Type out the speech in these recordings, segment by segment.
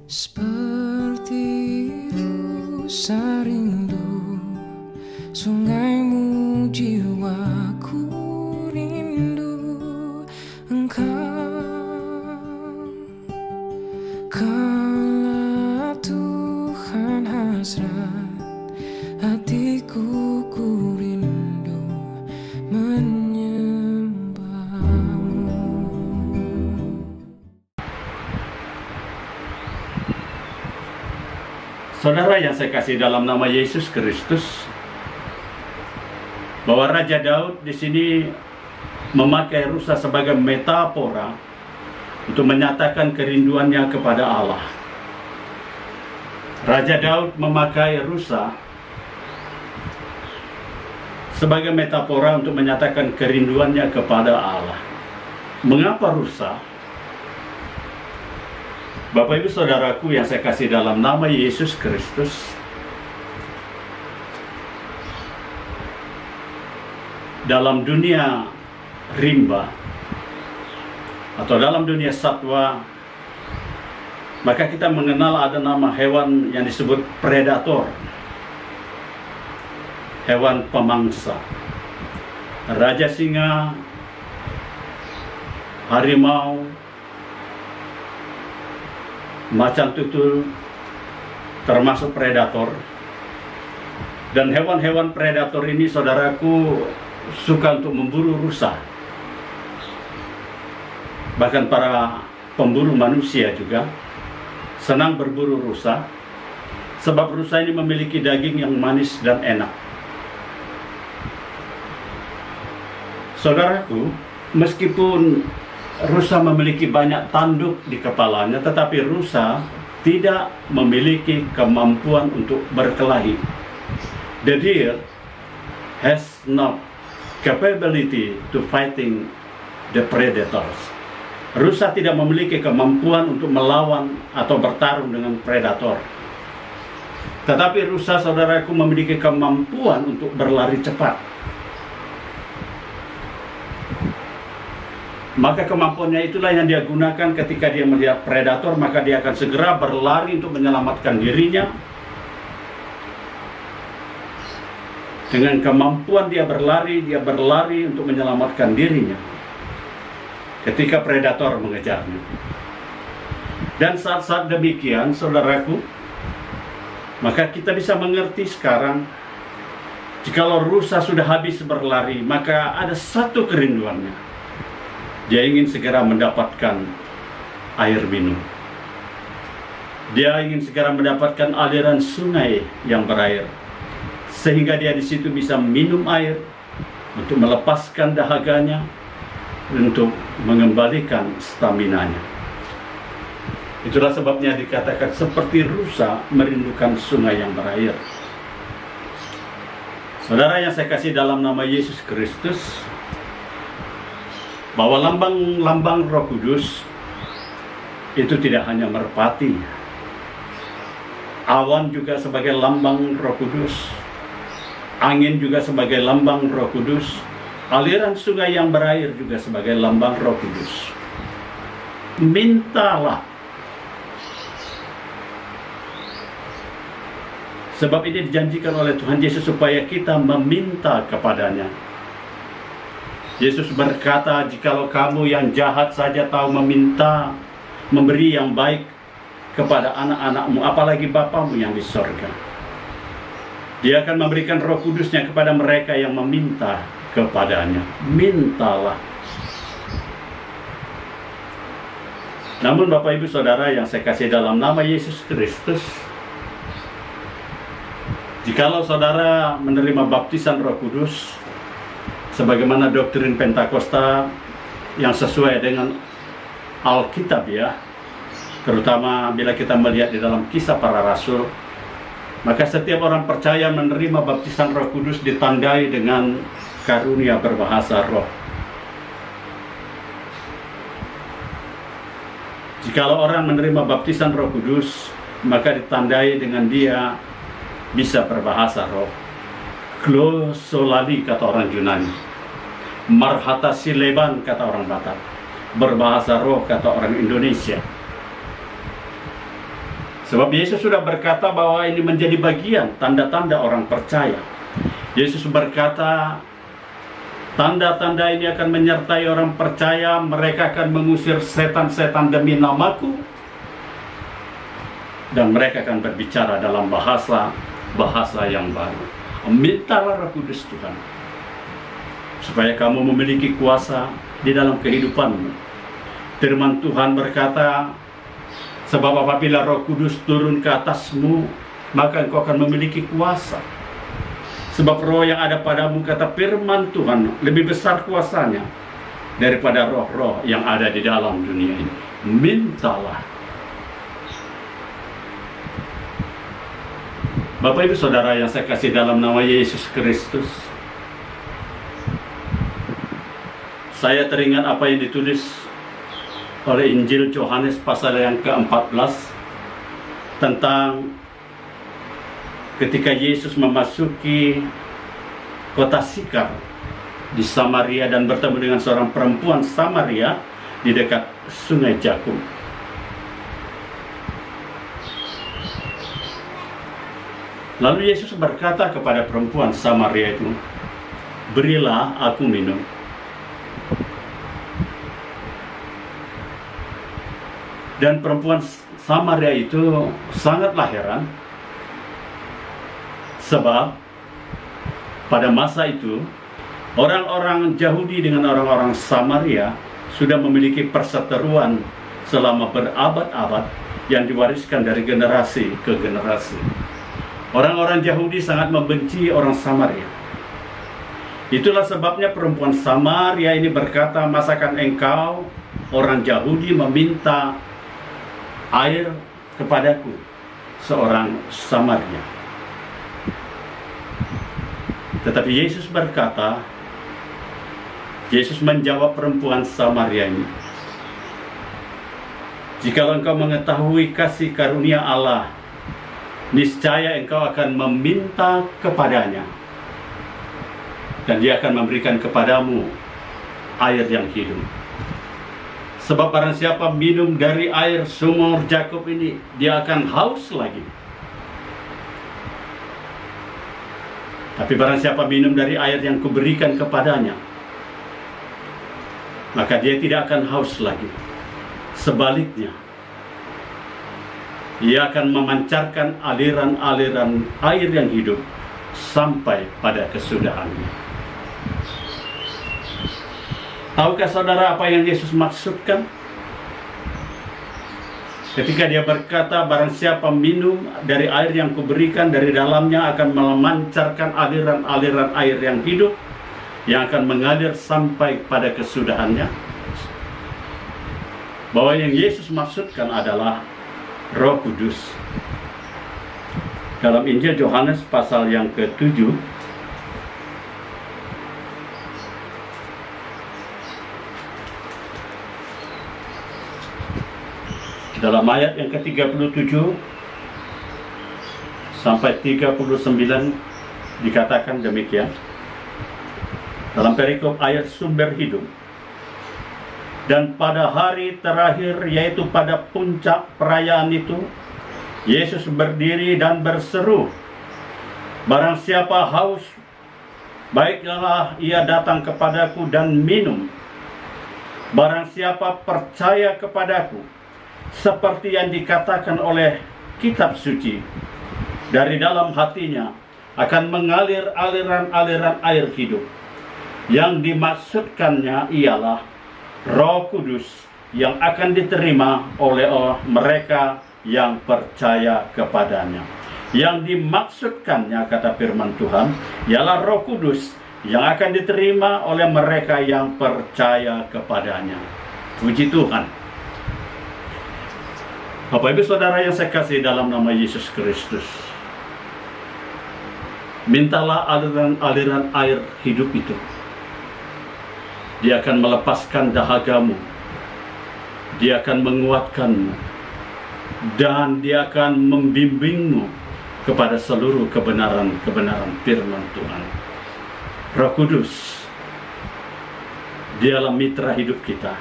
Seperti rusa rindu, sungaimu jiwaku rindu engkau. Kala Tuhan hasrat, hatiku ku rindu menyembahmu. Saudara yang saya kasih dalam nama Yesus Kristus, bahwa Raja Daud di sini memakai rusa sebagai metafora untuk menyatakan kerinduannya kepada Allah. Raja Daud memakai rusa sebagai metafora untuk menyatakan kerinduannya kepada Allah. Mengapa rusa? Bapak Ibu Saudaraku yang saya kasih dalam nama Yesus Kristus, dalam dunia rimba atau dalam dunia satwa, maka kita mengenal ada nama hewan yang disebut predator, hewan pemangsa. Raja singa, harimau, macan tutul termasuk predator. Dan hewan-hewan predator ini, saudaraku, suka untuk memburu rusa. Bahkan para pemburu manusia juga senang berburu rusa, sebab rusa ini memiliki daging yang manis dan enak. Saudaraku, meskipun rusa memiliki banyak tanduk di kepalanya, tetapi rusa tidak memiliki kemampuan untuk berkelahi. The deer has no capability to fighting the predators. Rusa tidak memiliki kemampuan untuk melawan atau bertarung dengan predator. Tetapi rusa, saudaraku, memiliki kemampuan untuk berlari cepat. Maka kemampuannya itulah yang dia gunakan ketika dia melihat predator, maka dia akan segera berlari untuk menyelamatkan dirinya. Dengan kemampuan dia berlari untuk menyelamatkan dirinya ketika predator mengejarnya. Dan saat-saat demikian, saudaraku, maka kita bisa mengerti sekarang, jikalau rusa sudah habis berlari, maka ada satu kerinduannya. Dia ingin segera mendapatkan air minum. Dia ingin segera mendapatkan aliran sungai yang berair, sehingga dia di situ bisa minum air untuk melepaskan dahaganya, untuk mengembalikan staminanya. Itulah sebabnya dikatakan seperti rusa merindukan sungai yang berair. Saudara yang saya kasih dalam nama Yesus Kristus, bahwa lambang-lambang Roh Kudus itu tidak hanya merpati. Awan juga sebagai lambang Roh Kudus. Angin juga sebagai lambang Roh Kudus. Aliran sungai yang berair juga sebagai lambang Roh Kudus. Mintalah. Sebab ini dijanjikan oleh Tuhan Yesus supaya kita meminta kepadanya. Yesus berkata, jikalau kamu yang jahat saja tahu meminta, memberi yang baik kepada anak-anakmu, apalagi Bapamu yang di sorga. Dia akan memberikan Roh Kudusnya kepada mereka yang meminta kepadanya. Mintalah. Namun Bapak Ibu Saudara yang saya kasih dalam nama Yesus Kristus, jikalau saudara menerima baptisan Roh Kudus sebagaimana doktrin Pentakosta yang sesuai dengan Alkitab, ya, terutama bila kita melihat di dalam Kisah Para Rasul, maka setiap orang percaya menerima baptisan Roh Kudus ditandai dengan karunia berbahasa roh. Jikalau orang menerima baptisan Roh Kudus, maka ditandai dengan dia bisa berbahasa roh. Glosolali kata orang Yunani, marhata sileban kata orang Batak, berbahasa roh kata orang Indonesia. Sebab Yesus sudah berkata bahwa ini menjadi bagian tanda-tanda orang percaya. Yesus berkata, tanda-tanda ini akan menyertai orang percaya, mereka akan mengusir setan-setan demi namaku, dan mereka akan berbicara dalam bahasa yang baru. Mintalah Roh Kudus Tuhan, supaya kamu memiliki kuasa di dalam kehidupanmu. Firman Tuhan berkata, sebab apabila Roh Kudus turun ke atasmu, maka engkau akan memiliki kuasa. Sebab roh yang ada padamu, kata firman Tuhan, lebih besar kuasanya daripada roh-roh yang ada di dalam dunia ini. Mintalah. Bapak Ibu Saudara yang saya kasih dalam nama Yesus Kristus, saya teringat apa yang ditulis oleh Injil Yohanes pasal yang ke-14 tentang ketika Yesus memasuki kota Sikar di Samaria dan bertemu dengan seorang perempuan Samaria di dekat Sungai Jakub. Lalu Yesus berkata kepada perempuan Samaria itu, "Berilah aku minum." Dan perempuan Samaria itu sangatlah heran, sebab pada masa itu orang-orang Yahudi dengan orang-orang Samaria sudah memiliki perseteruan selama berabad-abad yang diwariskan dari generasi ke generasi. Orang-orang Yahudi sangat membenci orang Samaria. Itulah sebabnya perempuan Samaria ini berkata, "Masakan engkau orang Yahudi meminta air kepadaku, seorang Samaria?" Tetapi Yesus berkata, Yesus menjawab perempuan Samaria ini, "Jikalau engkau mengetahui kasih karunia Allah, niscaya engkau akan meminta kepadanya, dan Dia akan memberikan kepadamu air yang hidup. Sebab barang siapa minum dari air sumur Jakub ini, dia akan haus lagi. Tapi barang siapa minum dari air yang kuberikan kepadanya, maka dia tidak akan haus lagi. Sebaliknya, ia akan memancarkan aliran-aliran air yang hidup sampai pada kesudahannya." Tahukah saudara apa yang Yesus maksudkan ketika Dia berkata, "Barang siapa minum dari air yang kuberikan, dari dalamnya akan memancarkan aliran-aliran air yang hidup yang akan mengalir sampai pada kesudahannya"? Bahwa yang Yesus maksudkan adalah Roh Kudus. Dalam Injil Yohanes pasal yang ke-7 dalam ayat yang ke-37 sampai 39 dikatakan demikian. Dalam perikop ayat sumber hidup, "Dan pada hari terakhir, yaitu pada puncak perayaan itu, Yesus berdiri dan berseru, 'Barang siapa haus, baiklah ia datang kepadaku dan minum. Barang siapa percaya kepadaku, seperti yang dikatakan oleh kitab suci, dari dalam hatinya akan mengalir aliran-aliran air hidup.' Yang dimaksudkannya ialah Roh Kudus yang akan diterima oleh mereka yang percaya kepadanya. Yang dimaksudkannya, kata firman Tuhan, ialah Roh Kudus yang akan diterima oleh mereka yang percaya kepadanya." Puji Tuhan. Bapak Ibu Saudara yang saya kasih dalam nama Yesus Kristus, mintalah aliran-aliran air hidup itu. Dia akan melepaskan dahagamu, Dia akan menguatkanmu, dan Dia akan membimbingmu kepada seluruh kebenaran-kebenaran firman Tuhan. Roh Kudus, Dialah mitra hidup kita.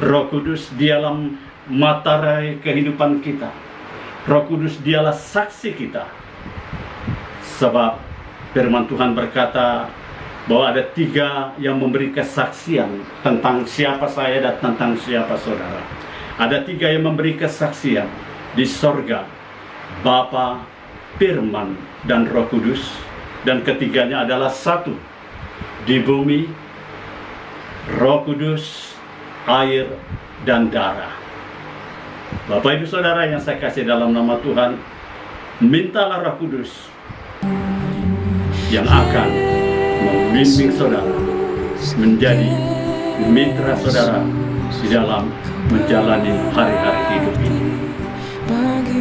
Roh Kudus, Dialah materai kehidupan kita. Roh Kudus dialah saksi kita. Sebab firman Tuhan berkata bahwa ada 3 yang memberi kesaksian tentang siapa saya dan tentang siapa saudara. Ada 3 yang memberi kesaksian di sorga, Bapa, Firman, dan Roh Kudus. Dan ketiganya adalah 1 di bumi, Roh Kudus, air, dan darah. Bapak Ibu Saudara yang saya kasih dalam nama Tuhan, mintalah Roh Kudus yang akan membimbing saudara menjadi mitra saudara di dalam menjalani hari-hari hidup ini.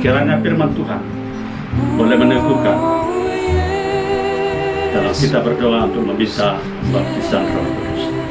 Kiranya firman Tuhan boleh meneguhkan dalam kita berdoa untuk meminta baptisan Roh Kudus.